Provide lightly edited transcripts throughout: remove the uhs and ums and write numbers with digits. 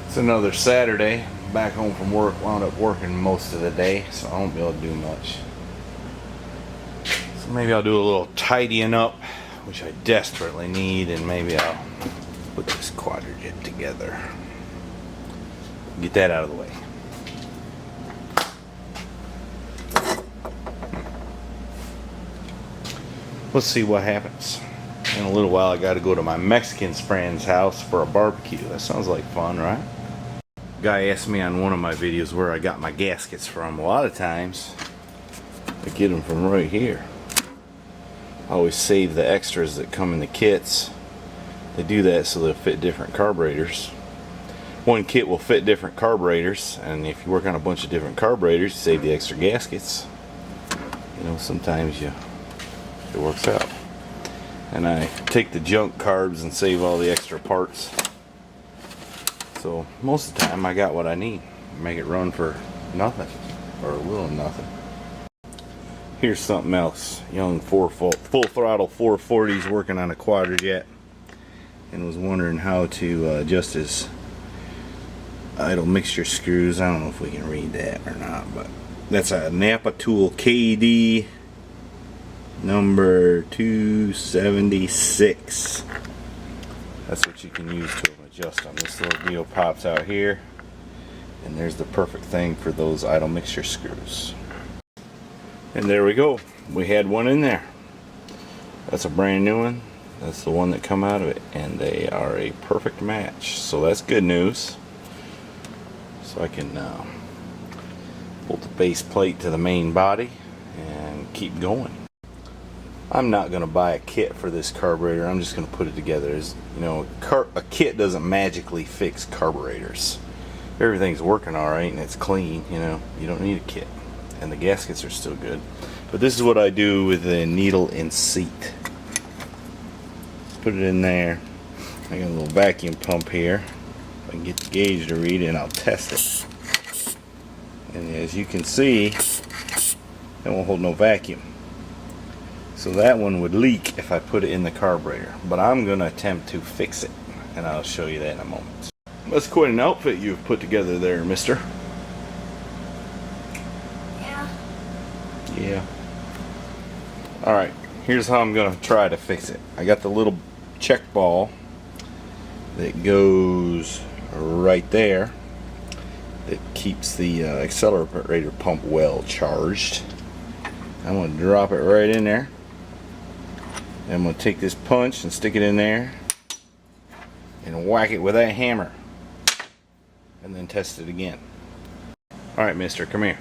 It's another Saturday. Back home from work. Wound up working most of the day, so I won't be able to do much. So maybe I'll do a little tidying up, which I desperately need, and maybe I'll put this quadrijet together. Get that out of the way. Let's see what happens. In a little while I got to go to my Mexican friend's house for a barbecue. That sounds like fun, right? Guy asked me on one of my videos where I got my gaskets from. A lot of times I get them from right here. I always save the extras that come in the kits. They do that so they'll fit different carburetors. One kit will fit different carburetors, and if you work on a bunch of different carburetors, you save the extra gaskets. You know, sometimes it works out. And I take the junk carbs and save all the extra parts. So most of the time I got what I need. Make it run for nothing, or a little nothing. Here's something else. Young full throttle 440's working on a quadrijet, and was wondering how to adjust his idle mixture screws. I don't know if we can read that or not, but that's a Napa tool KD number 276. That's what you can use to adjust them. This little deal pops out here, and there's the perfect thing for those idle mixture screws. And there we go. We had one in there. That's a brand new one. That's the one that come out of it, and they are a perfect match. So that's good news. So I can bolt the base plate to the main body and keep going. I'm not going to buy a kit for this carburetor. I'm just going to put it together. As you know, a kit doesn't magically fix carburetors. Everything's working all right and it's clean. You know, you don't need a kit, and the gaskets are still good. But this is what I do with the needle and seat. Put it in there. I got a little vacuum pump here. If I can get the gauge to read it, I'll test it. And as you can see, it won't hold no vacuum. So that one would leak if I put it in the carburetor. But I'm going to attempt to fix it, and I'll show you that in a moment. That's quite an outfit you've put together there, mister. Yeah. Yeah. Alright, here's how I'm going to try to fix it. I got the little check ball that goes right there that keeps the accelerator pump well charged. I'm going to drop it right in there. I'm going to take this punch and stick it in there and whack it with that hammer, and then test it again. Alright, mister, come here.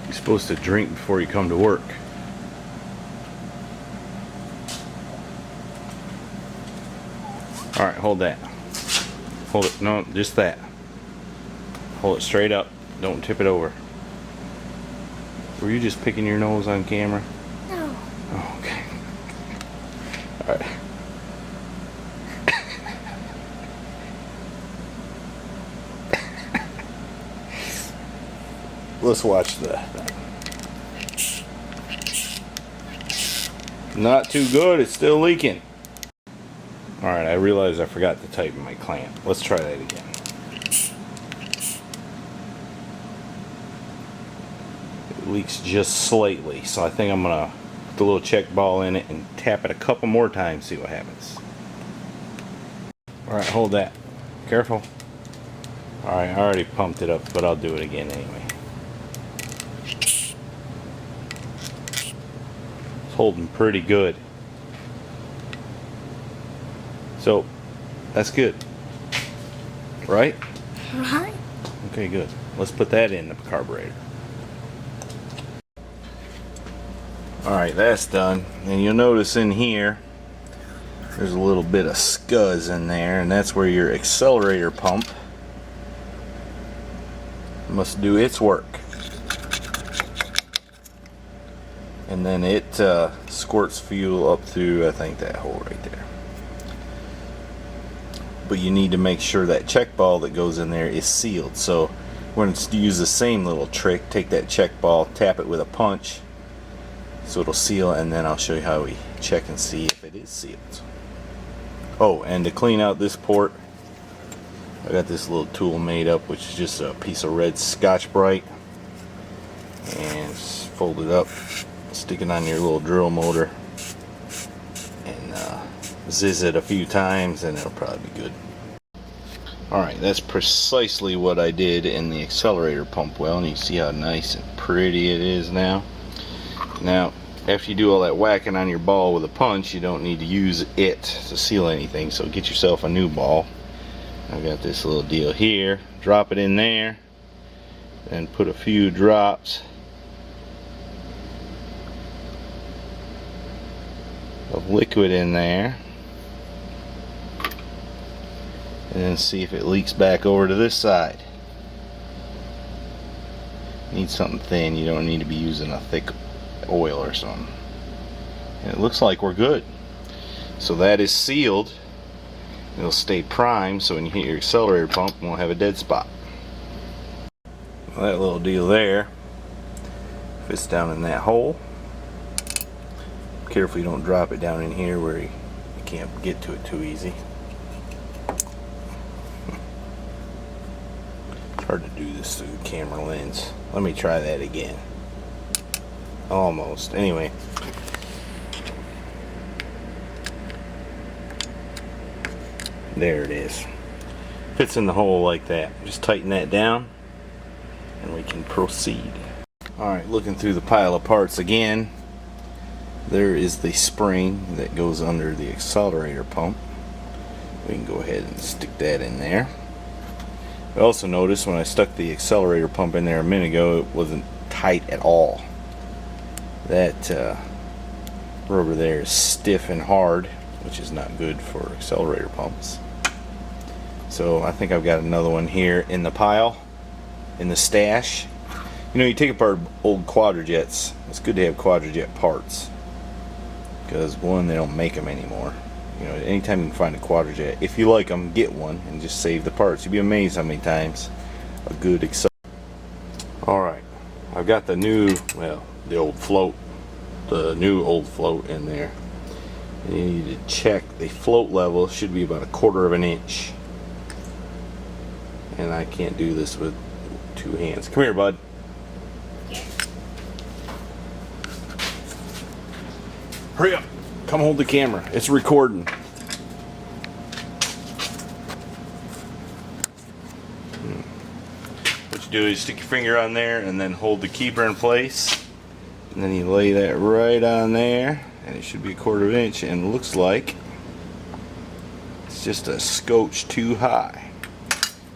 You're supposed to drink before you come to work. Alright, hold that. Hold it. No, just that. Hold it straight up. Don't tip it over. Were you just picking your nose on camera? No. Oh, okay. Alright. Let's watch that. Not too good. It's still leaking. Alright, I realized I forgot to tighten my clamp. Let's try that again. Leaks just slightly, so I think I'm gonna put the little check ball in it and tap it a couple more times, see what happens. Alright, hold that. Careful. Alright, I already pumped it up, but I'll do it again anyway. It's holding pretty good. So, that's good. Right? Right. Okay, good. Let's put that in the carburetor. Alright, that's done. And you'll notice in here there's a little bit of scuzz in there, and that's where your accelerator pump must do its work. And then it squirts fuel up through, I think, that hole right there. But you need to make sure that check ball that goes in there is sealed. So we're going to use the same little trick. Take that check ball, tap it with a punch, so it'll seal, and then I'll show you how we check and see if it is sealed. Oh, and to clean out this port, I got this little tool made up, which is just a piece of red Scotch-Brite, and it's folded up, stick it on your little drill motor, and zizz it a few times, and it'll probably be good. Alright, that's precisely what I did in the accelerator pump well, and you see how nice and pretty it is now. Now, after you do all that whacking on your ball with a punch, you don't need to use it to seal anything, so get yourself a new ball. I've got this little deal here. Drop it in there, and put a few drops of liquid in there, and then see if it leaks back over to this side. Need something thin. You don't need to be using a thick oil or something. And it looks like we're good. So that is sealed. It'll stay primed, so when you hit your accelerator pump, it won't have a dead spot. Well, that little deal there fits down in that hole. Careful you don't drop it down in here where you can't get to it too easy. It's hard to do this through the camera lens. Let me try that again. Almost. Anyway. There it is. Fits in the hole like that. Just tighten that down and we can proceed. Alright, looking through the pile of parts again. There is the spring that goes under the accelerator pump. We can go ahead and stick that in there. I also noticed when I stuck the accelerator pump in there a minute ago, it wasn't tight at all. That rubber there is stiff and hard, which is not good for accelerator pumps. So I think I've got another one here in the pile, in the stash. You know, you take apart old quadrajets, it's good to have quadrajet parts, because one, they don't make them anymore. You know, anytime you can find a quadrajet, if you like them, get one and just save the parts. You'd be amazed how many times a good accelerator. Alright, I've got the new, well, the old float, the new old float in there. And you need to check the float level. Should be about 1/4 of an inch. And I can't do this with two hands. Come here, bud. Hurry up. Come hold the camera. It's recording. What you do is stick your finger on there and then hold the keeper in place. And then you lay that right on there. And it should be 1/4 of an inch. And it looks like it's just a scotch too high.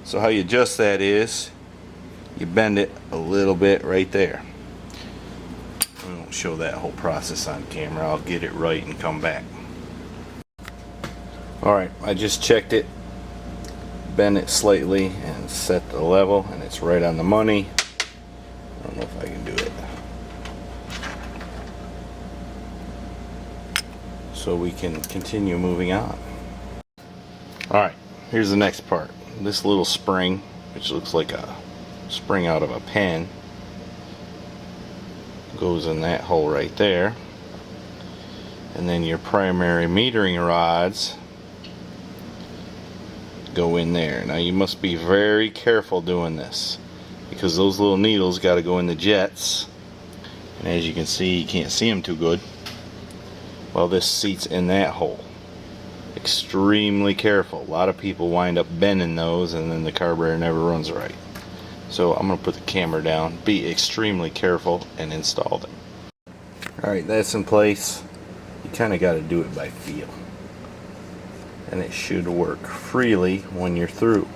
So how you adjust that is you bend it a little bit right there. I won't show that whole process on camera. I'll get it right and come back. Alright, I just checked it, bend it slightly and set the level, and it's right on the money. I don't know if I can do it. So we can continue moving on. Alright, here's the next part. This little spring, which looks like a spring out of a pen, goes in that hole right there. And then your primary metering rods go in there. Now you must be very careful doing this, because those little needles got to go in the jets, and as you can see, you can't see them too good. Well, this seats in that hole. Extremely careful. A lot of people wind up bending those and then the carburetor never runs right. So I'm going to put the camera down, be extremely careful, and install them. Alright, that's in place. You kind of got to do it by feel. And it should work freely when you're through,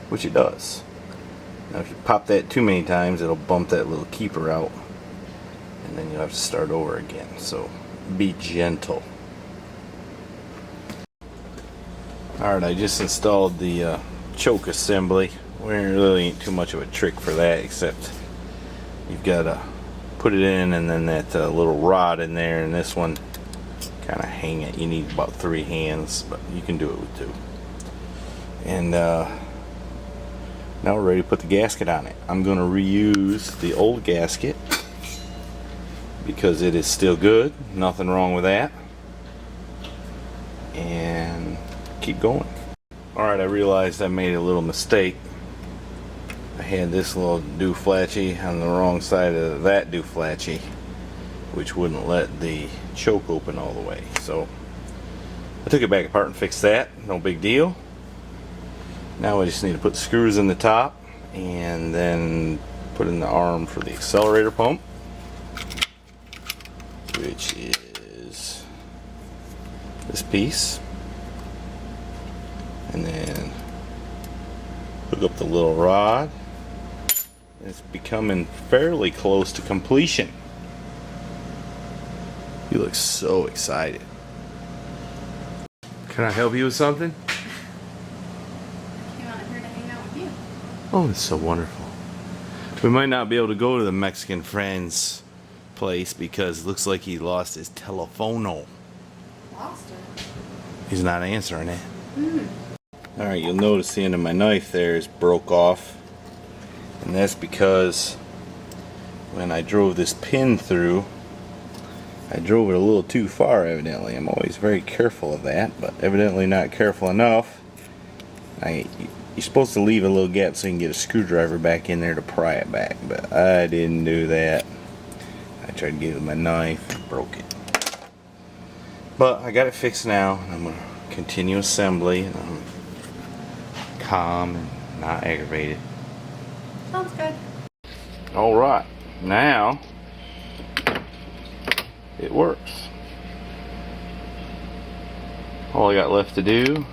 which it does. Now if you pop that too many times, it'll bump that little keeper out, and then you'll have to start over again. So be gentle. Alright, I just installed the choke assembly. There really ain't too much of a trick for that, except you've got to put it in, and then that little rod in there, and this one kind of hang it. You need about 3 hands, but you can do it with 2. And now we're ready to put the gasket on it. I'm going to reuse the old gasket because it is still good, nothing wrong with that. And keep going. Alright, I realized I made a little mistake. I had this little dooflatchy on the wrong side of that dooflatchy, which wouldn't let the choke open all the way. So I took it back apart and fixed that. No big deal. Now I just need to put screws in the top and then put in the arm for the accelerator pump, which is this piece, and then hook up the little rod. It's becoming fairly close to completion. You look so excited. Can I help you with something? I came out here to hang out with you. Oh, it's so wonderful. We might not be able to go to the Mexican friend's place because it looks like he lost his telephono. Lost it. He's not answering it. Alright, you'll notice the end of my knife there is broke off. And that's because when I drove this pin through, I drove it a little too far evidently. I'm always very careful of that, but evidently not careful enough. You're supposed to leave a little gap so you can get a screwdriver back in there to pry it back, but I didn't do that. I tried to get it with my knife and broke it. But I got it fixed now, and I'm going to continue assembly, and I'm calm and not aggravated. Sounds good. Alright, now it works. All I got left to do,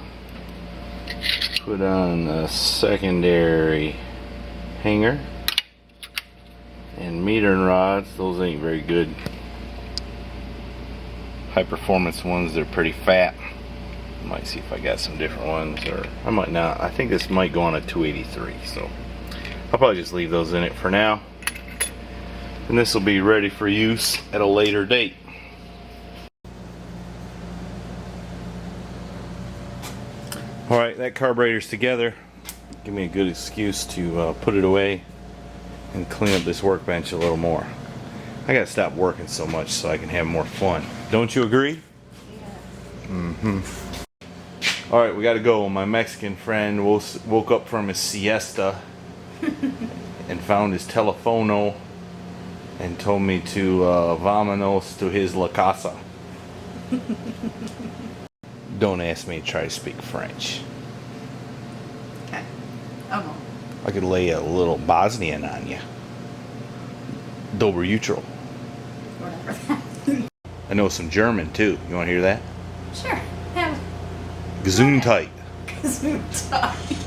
put on a secondary hanger and metering rods. Those ain't very good. High performance ones, they're pretty fat. I might see if I got some different ones, or I might not. I think this might go on a 283, so I'll probably just leave those in it for now. And this will be ready for use at a later date. Alright, that carburetor's together. Give me a good excuse to put it away and clean up this workbench a little more. I gotta stop working so much so I can have more fun. Don't you agree? Yeah. Alright, we gotta go. My Mexican friend woke up from his siesta and found his telephono and told me to vámonos to his la casa. Don't ask me to try to speak French. Okay. I won't. I could lay a little Bosnian on you. Dobro jutro. Whatever. I know some German too. You want to hear that? Sure. Yeah. Gesundheit. Gesundheit.